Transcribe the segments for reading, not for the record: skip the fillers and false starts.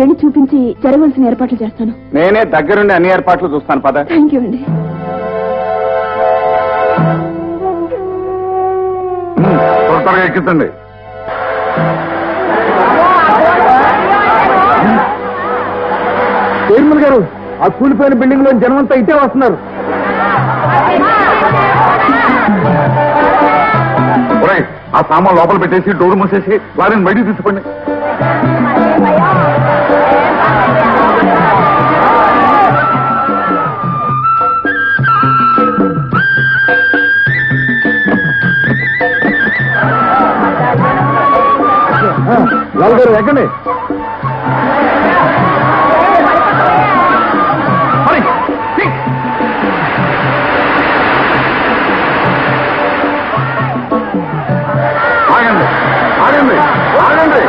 వెళ్ళి చూపించి జరగవలసిన ఏర్పాట్లు చేస్తాను. నేనే దగ్గరుండి అన్ని ఏర్పాట్లు చూస్తాను. పద. థ్యాంక్ యూ అండి. త్వరగా ఎక్కించండి. చైర్మన్ గారు, ఆ కూలిపోయిన బిల్డింగ్ లో జనమంతా ఇట్టే వస్తున్నారు. ఆ సామాన్ లోపల పెట్టేసి డోర్ మూసేసి వారిని బయటికి తీసుకోండి. లాల్ గారు ఎక్కండి. ఆగండి ఆగండి ఆగండి.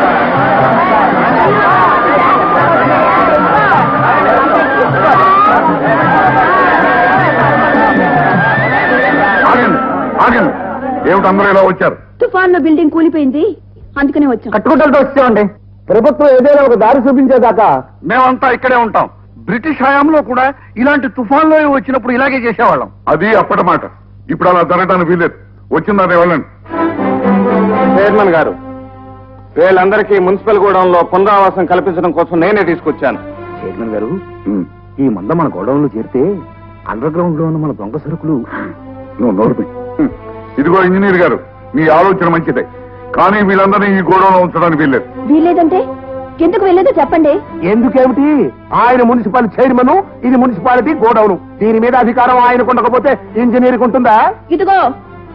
ఆగండి ఆగండి. ఏమిటి అందరూ ఇలా వచ్చారు? తుఫాన్ లో బిల్డింగ్ కూలిపోయింది, అందుకనే వచ్చాం. కట్టుకుంటూ వచ్చామండి. ప్రభుత్వం ఏదైనా ఒక దారి చూపించేదాకా మేమంతా ఇక్కడే ఉంటాం. బ్రిటిష్ హయాంలో కూడా ఇలాంటి తుఫాన్లో వచ్చినప్పుడు ఇలాగే చేసేవాళ్ళం. అది అప్పటి మాట. ఇప్పుడు అలా జరగడానికి వీలేదు. వచ్చిందని వెళ్ళండి. చైర్మన్ గారు, వీళ్ళందరికీ మున్సిపల్ గోడౌన్లో పునరావాసం కల్పించడం కోసం నేనే తీసుకొచ్చాను. చైర్మన్ గారు, ఈ మంద మన గోడౌన్లో చేరితే అండర్ గ్రౌండ్ లో ఉన్న మన దొంగ సరుకులు. నువ్వు నోరు. ఇదిగో ఇంజనీర్ గారు, మీ ఆలోచన మంచిదే, కానీ వీళ్ళందరినీ ఈ గోడౌన్లో ఉంచడానికి వీల్లేదు. వీల్లేదంటే ఎందుకు వెళ్ళేదో చెప్పండి. ఎందుకేమిటి? ఆయన మున్సిపల్ చైర్మన్, ఇది మున్సిపాలిటీ గోడౌన్. దీని మీద అధికారం ఆయనకు ఉండకపోతే ఇంజనీర్కి ఉంటుందా? ఇదిగో,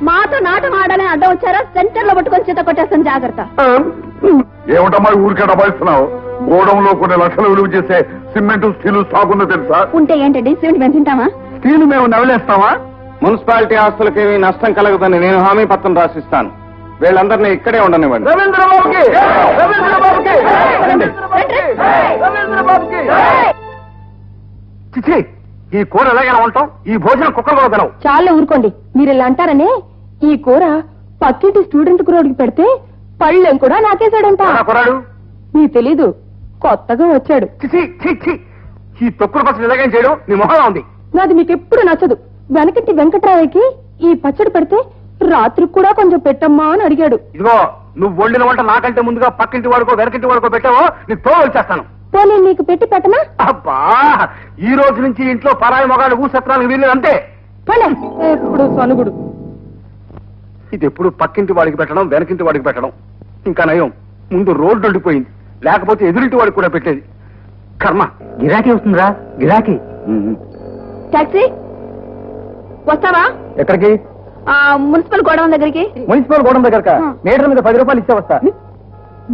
మాతో నాటం ఆడాలని అడ్డం వచ్చారా? సెంటర్ లో పట్టుకొని చేత కొట్టేస్తాను, జాగ్రత్త. ఏమిటమ్మా ఊరికే డబాయిస్తున్నావు? గోడౌన్ లో కొన్ని లక్షలు విలువ చేసే సిమెంట్ స్టీల్ స్టాక్ ఉందో తెలుసా? ఉంటే ఏంటండి, సిమెంట్ మేము తింటామా? స్టీల్ మేము నవలేస్తామా? మున్సిపాలిటీ ఆస్తులకి నష్టం కలగదని నేను హామీ పత్రం రాసిస్తాను. వీళ్ళందరినీ ఇక్కడే ఉండనివ్వండి. చిచి, ఈ కూర ఎలాగైనా ఉంటాం? ఈ భోజనం కుక్కలు కూడా తినవు. చాలా ఊరుకోండి. మీరు ఇలా అంటారనే ఈ కూర పక్కింటి స్టూడెంట్ కురోడికి పెడితే పళ్ళెం కూడా నాకేశాడంట. కురాడు మీకు తెలీదు, కొత్తగా వచ్చాడు. చిచి చిచి, ఈ తొక్కుడు పచ్చడి ఎలాగైనా చేయడం నీ మొహంగా ఉంది. నాది మీకు ఎప్పుడు నచ్చదు. వెనకటి వెంకట్రావుకి ఈ పచ్చడి పెడితే రాత్రికి కూడా కొంచెం పెట్టమ్మా అని అడిగాడు. ఇదిగో, నువ్వు వండిన వంట నాకంటే ముందుగా పక్కింటి వాడుకో వెనకింటి వాడుకో పెట్టావో నీకు తో వచ్చేస్తాను. పోనీ నీకు పెట్టి పెట్టనా? అబ్బా, ఈ రోజు నుంచి ఇంట్లో పరాయి మొగాడు ఊసత్రానికి వీలు అంతే. ఎప్పుడు సనుగుడు. ఇది ఎప్పుడు పక్కింటి వాడికి పెట్టడం, వెనకింటి వాడికి పెట్టడం. ఇంకా నయం, ముందు రోడ్డు ఉండిపోయింది, లేకపోతే ఎదురింటి వాడికి కూడా పెట్టేది. కర్మ. గిరాకీ వస్తుందిరా, గిరాకీ. టాక్సీ వస్తావా? ఎక్కడికి? మున్సిపల్ గోడౌన్ దగ్గరికి. మున్సిపల్ గోడౌన్ దగ్గర మీటర్ మీద 10 రూపాయలు ఇచ్చే వస్తా.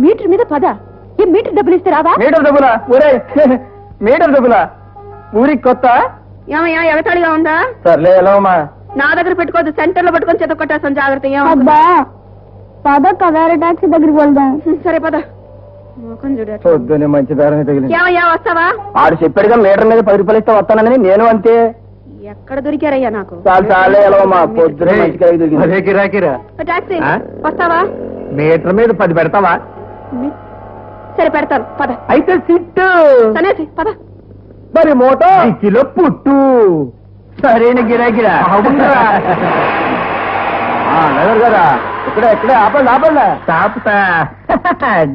మీటర్ మీద 10? ఏ మీటర్ డబ్బులు ఇస్తే రావా? మీటర్ డబ్బులా? ఊరే మీటర్ డబ్బులా? ఊరికి కొత్త ఏమయ్యా, ఎగతాళిగా ఉందా? సర్లే, ఎలా అమ్మా? నా దగ్గర పెట్టుకోవద్దు, సెంటర్ లో పట్టుకొని చేత కొట్టేస్తాను, జాగ్రత్త. పదక్క, వేరే టాక్సీ దగ్గరికి వెళ్దాం. సరే పద. పొద్దునే మంచి దారిని తగిలింది. ఏమయ్యా, వస్తావా? ఆడు చెప్పాడుగా మీటర్ మీద 10 రూపాయలు ఇస్తే వస్తానని. నేను అంతే. ఎక్కడ దొరికారయ్యా నాకు? చాలే, ఎలా అమ్మా? పొద్దునే మంచి గిరాకీరా. టాక్సీ వస్తావా? మీటర్ మీద 10 పెడతావా? సరే పెడతాను, పద. అయితే సిట్టు సనేసి పద. మరి మోటో కిలో పుట్టు. సరైన గిరాకీరా. నగర్ గారా, ఇక్కడే ఆపండి ఆపండి. తాపుతా.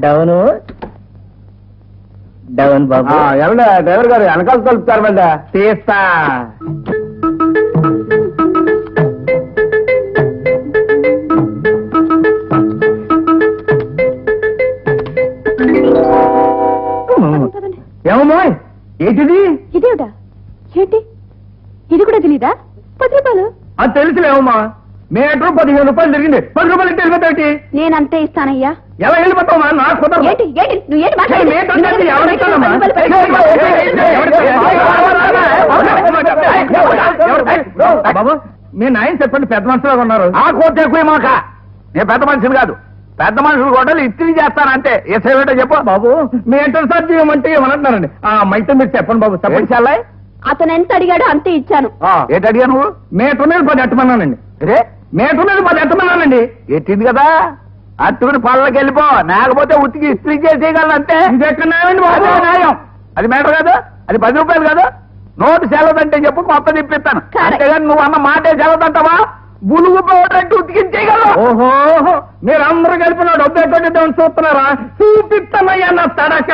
డౌను డౌన్ బాబు. ఏమన్నా డ్రైవర్ గారు వెనకాల కలుపుతారు మళ్ళా? తీస్తా. ఏమమ్మా, ఏంటిది? ఇదేమిటా? ఏంటి, ఇది కూడా తెలీదా? 10 రూపాయలు. అది తెలుసులేమమ్మా. మీటర్ 15 రూపాయలు జరిగింది. 10 రూపాయలు ఇంటి వెళ్ళిపోతాయి. నేనంతే ఇస్తానయ్యా. ఎలా వెళ్ళిపోతావా? నాకు కుదరదు. బాబు, మీ నాయన చెప్పండి, పెద్ద మనుషులుగా ఉన్నారు. ఆ కోర్టు ఎక్కువ మాక. నేను పెద్ద మనిషిని కాదు. పెద్ద మనుషులు కూడా ఇస్త్రీ చేస్తానంటే ఏసేవేటో చెప్పు. బాబు, మీ ఎంటర్ సార్ చేయమంటే ఏమనంటున్నారండి. అయితే మీరు చెప్పండి బాబు. చెప్పండి. చాలా అతను ఎంత అడిగాడో అంతే ఇచ్చాను. ఏంటి అడిగా నువ్వు? మీటర్ మీద 10 ఎట్టమన్నానండి. రే, మీటర్ మీద 10 ఎట్టమన్నానండి. ఎట్టింది కదా. అట్టుకుని పళ్ళకి వెళ్ళిపో, లేకపోతే ఉతికి ఇస్త్రీ చేసేయగలను అంతే. అదే న్యాయం. అది మేటర్ కాదు, అది 10 రూపాయలు కాదు. నోటు సెలవుదంటే చెప్పు, కొత్త తిప్పిస్తాను. అంతేగాని నువ్వు అన్న మాటే సెలవుదంటావా? బులుగు పోవటట్టు ఉతికించేయగలవు. ఓహో, మీరందరూ కలిపి నా డబ్బు ఎక్కడ చూస్తున్నారా? చూపిస్తానయ్యా నా తడక.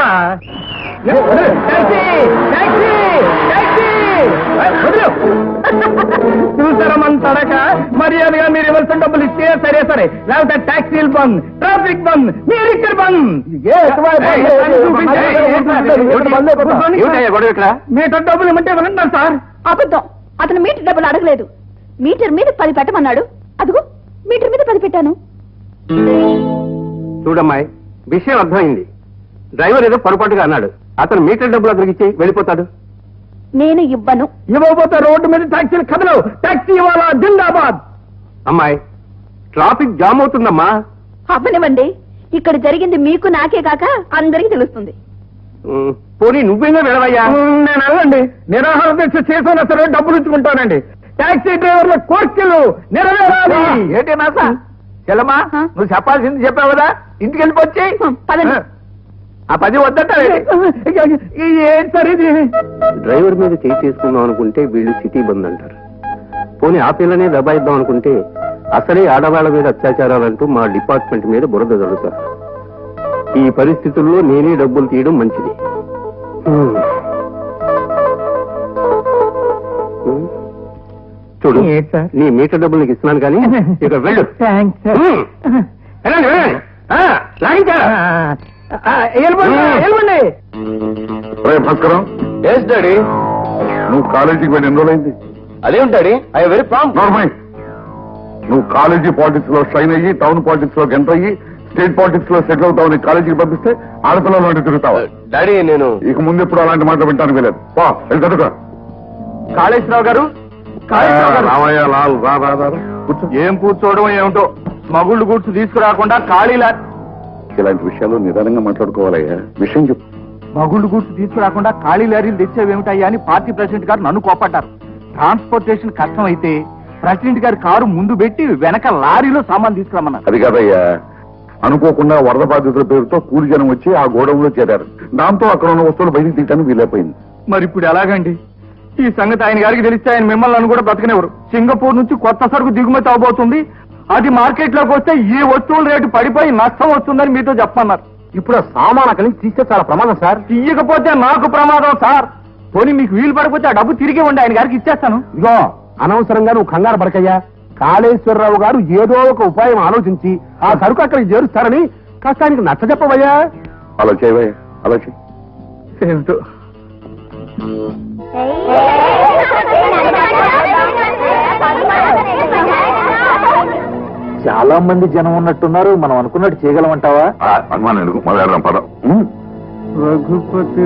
చూసారా మన తడక? మర్యాదగా మీరు ఇవ్వాల్సిన డబ్బులు ఇస్తే సరే, లేకపోతే ట్యాక్సీలు బంద్, ట్రాఫిక్ బంద్, మీరు ఇక్కడ బంద్. మీటర్ డబ్బులు ఇవ్వమంటే వినంటారు సార్. అబద్ధం. అతను మీటర్ డబ్బులు అడగలేదు. మీటర్ మీద 10 పెట్టమన్నాడు. అదిగో మీటర్ మీద 10 పెట్టాను. చూడమ్మాయి, విషయం అర్థమైంది. డ్రైవర్ ఏదో పొరపాటుగా అన్నాడు. అతను మీటర్ డబ్బులు అతనికి ఇచ్చి వెళ్ళిపోతాడు. నేను ఇవ్వను. ఇవ్వకపోతే రోడ్డు మీద ట్యాక్సీలు కదలవు. ట్యాక్సీ ఇవ్వాలా? జిందాబాద్. అమ్మాయి, ట్రాఫిక్ జామ్ అవుతుందమ్మా. అవ్వనివ్వండి. ఇక్కడ జరిగింది మీకు నాకే కాక అందరికీ తెలుస్తుంది. పోనీ నువ్వేనా వెళ్ళవయ్యా? నేను వెళ్ళండి. నిరాహార దీక్ష చేసిన సరే డబ్బులు ఇచ్చుకుంటానండి. ట్యాక్సీ డ్రైవర్ల కోర్కెలు నెరవేరాలి. ఏంటి నాసా చెల్లమ్మా, నువ్వు చెప్పాల్సింది చెప్పావు కదా, ఇంటికి వెళ్ళిపోచ్చి ఆ 10 వద్దట. ఏంటి సార్ ఇది? డ్రైవర్ మీద చేయి చేసుకుందాం అనుకుంటే వీళ్ళు సిటీ బంద్ అంటారు. పోనీ ఆ పిల్లనే దబాయిద్దాం అనుకుంటే అసలే ఆడవాళ్ల మీద అత్యాచారాలంటూ మా డిపార్ట్మెంట్ మీద బురద జరుగుతారు. ఈ పరిస్థితుల్లో నేనే డబ్బులు తీయడం మంచిది. చూడు, నీ మీటర్ డబ్బులు నీకు ఇస్తున్నాను కానీ ఇక వెళ్ళు. భాస్కరం, డాడీ. నువ్వు కాలేజీకి వెళ్ళి ఎన్ని రోజులైంది? అదేంటి daddy, I very prompt. Normal. నువ్వు కాలేజీ పాలిటిక్స్ లో షైన్ అయ్యి, టౌన్ పాలిటిక్స్ లో ఎంటర్ అయ్యి, స్టేట్ పాలిటిక్స్ లో సెటిల్ అవుతావు. కాలేజీకి పంపిస్తే ఆడపిల్లలు లాంటి తిరుగుతావా? డాడీ, నేను ఇక ముందు ఎప్పుడు అలాంటి మాటలు వింటాను వెళ్ళదు. వెళ్ళి చదువుకో. కాళేశ్వరరావు గారు, రామయ్య లాల్ రా. కూర్చో. ఏం కూర్చోవడం ఏమిటో, మగుళ్ళు కూర్చు తీసుకురాకుండా ఖాళీలా. ఇలాంటి విషయాలు నిదానంగా మాట్లాడుకోవాలయ్యా. విషయం చెప్పు. మగుళ్ళు కూర్చు తీసుకురాకుండా ఖాళీ లారీలు తెచ్చేవేమిటయ్యా అని పార్టీ ప్రెసిడెంట్ గారు నన్ను కోపడ్డారు. ట్రాన్స్పోర్టేషన్ కష్టం అయితే ప్రెసిడెంట్ గారి కారు ముందు పెట్టి వెనక లారీలో సామాన్ తీసుకురామన్నారు. అది కాదయ్యా, అనుకోకుండా వరద బాధితుల పేరుతో కూలి జనం వచ్చి ఆ గోడౌన్లో చేరారు. దాంతో అక్కడ ఉన్న వస్తువులు బయటికి తీయటానికి వీలైపోయింది. మరి ఇప్పుడు ఎలాగండి? ఈ సంగతి ఆయన గారికి తెలిస్తే ఆయన మిమ్మల్ని కూడా బ్రతకనివ్వరు. సింగపూర్ నుంచి కొత్త సరుకు దిగుమతి అవబోతుంది. అది మార్కెట్ లోకి వస్తే ఈ వస్తువుల రేటు పడిపోయి నష్టం వస్తుందని మీతో చెప్పన్నారు. ఇప్పుడు ఆ సామాన్ అక్కడి నుంచి తీస్తే చాలా ప్రమాదం సార్. తీయకపోతే నాకు ప్రమాదం సార్. పోనీ మీకు వీలు పడిపోతే ఆ డబ్బు తిరిగి ఉండి ఆయన గారికి ఇచ్చేస్తాను. ఇదిగో, అనవసరంగా నువ్వు కంగారు పడకయ్యా. కాళేశ్వరరావు గారు ఏదో ఒక ఉపాయం ఆలోచించి ఆ సరుకు అక్కడికి చేరుస్తారని కష్టానికి నచ్చ చెప్పవయ్యా. అలా చేయవయ్యా, అలా చేయి. ఏమిటో చాలా మంది జనం ఉన్నట్టున్నారు. మనం అనుకున్నట్టు చేయగలమంటావా? అనుమానం ఎందుకు, మొదలెడదాం పదం. రఘుపతి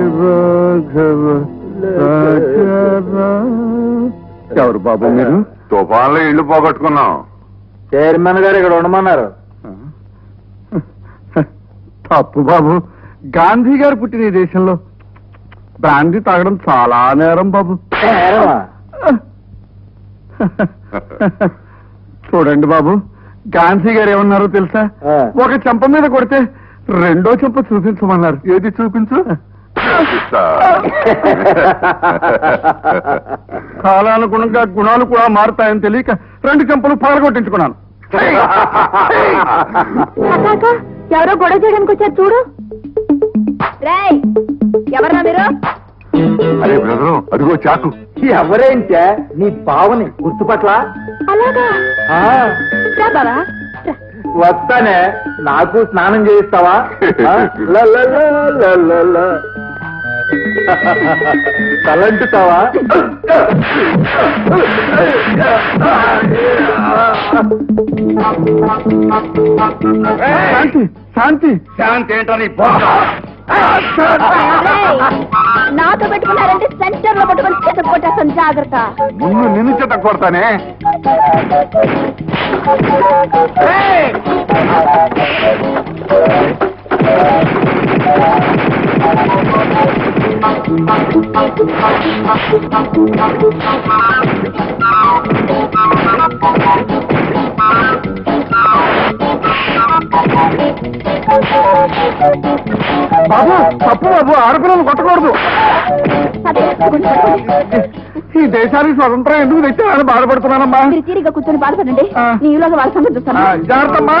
ఎవరు బాబు మీరు? తుఫాన్లో ఇల్లు పోగొట్టుకున్నాం. చైర్మన్ గారు ఇక్కడ ఉండమన్నారు. తప్పు బాబు. గాంధీ గారు పుట్టిన ఈ దేశంలో బ్రాందీ తాగడం చాలా నేరం బాబు. చూడండి బాబు, గాంధీ గారు ఏమన్నారో తెలుసా? ఒక చెంప మీద కొడితే రెండో చెంప చూపించమన్నారు. ఏది చూపించు? కాలానుగుణంగా గుణాలు కూడా మారుతాయని తెలియక 2 చెంపలు పగలగొట్టించుకున్నాను. ఎవరో గొడవ చేయడానికి వచ్చారు చూడు. ఎవరన్నా మీరు? అరే బ్రదరు, అదిగో చాకు. ఎవరేంటే నీ బావని గుర్తుపట్ల? అలాగా బావా, వస్తానే. నాకు స్నానం చేయిస్తావా? తలంటుతావా? శాంతి శాంతి శాంతి ఏంటని నాతో పెట్టుకున్నారంటే సెంటర్ లో పట్టుకొని చేత కొట్టేస్తాను. జాగ్రత్త. నిన్ను చేత కొడతానే. బాబు తప్పు బాబు, ఆడపిల్లలు కొట్టకూడదు. ఈ దేశానికి స్వతంత్రం ఎందుకు తెచ్చానని బాధపడుతున్నానమ్మా. మీరు తీరిగా కూర్చొని బాధపడండి, నీలోగా వాళ్ళ సంగతి చూస్తాను. జాగ్రత్తమ్మా.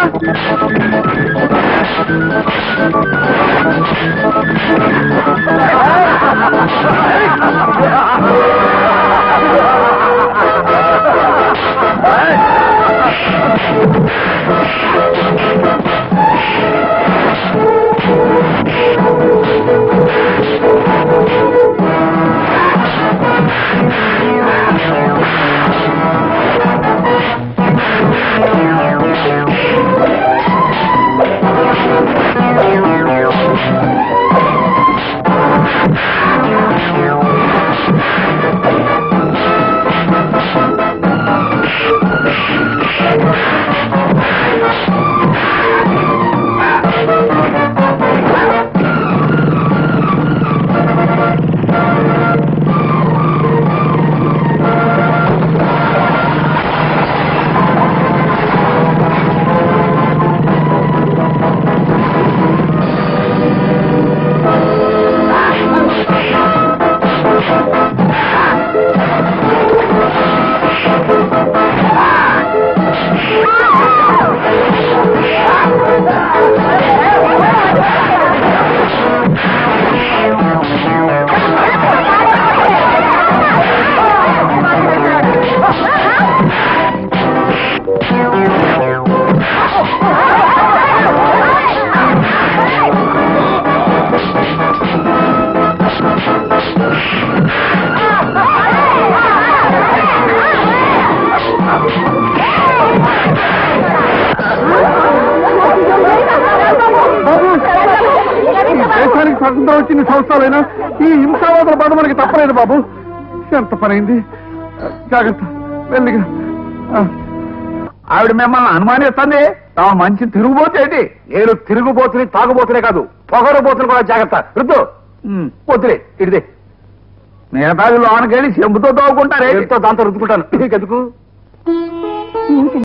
దేశానికి స్వతంత్రం వచ్చిన సంవత్సరాలైనా ఈ హింసావాదుల బాధ మనకి తప్పలేదు బాబు. ఎంత పనైంది. జాగ్రత్త, వెళ్ళిగా. ఆవిడ మిమ్మల్ని అనుమానిస్తుంది. తాము మంచి తిరుగుబోతేంటి? నేను తిరుగుబోతుని తాగుబోతునే కాదు, పొగరబోతులు కూడా. జాగ్రత్త. రుద్దు పోతులే ఇడిదే. మిగతాది లోనకెళ్ళి చెంబుతో తోగుకుంటారే, దాంతో రుద్దుకుంటాను. నీకెందుకు?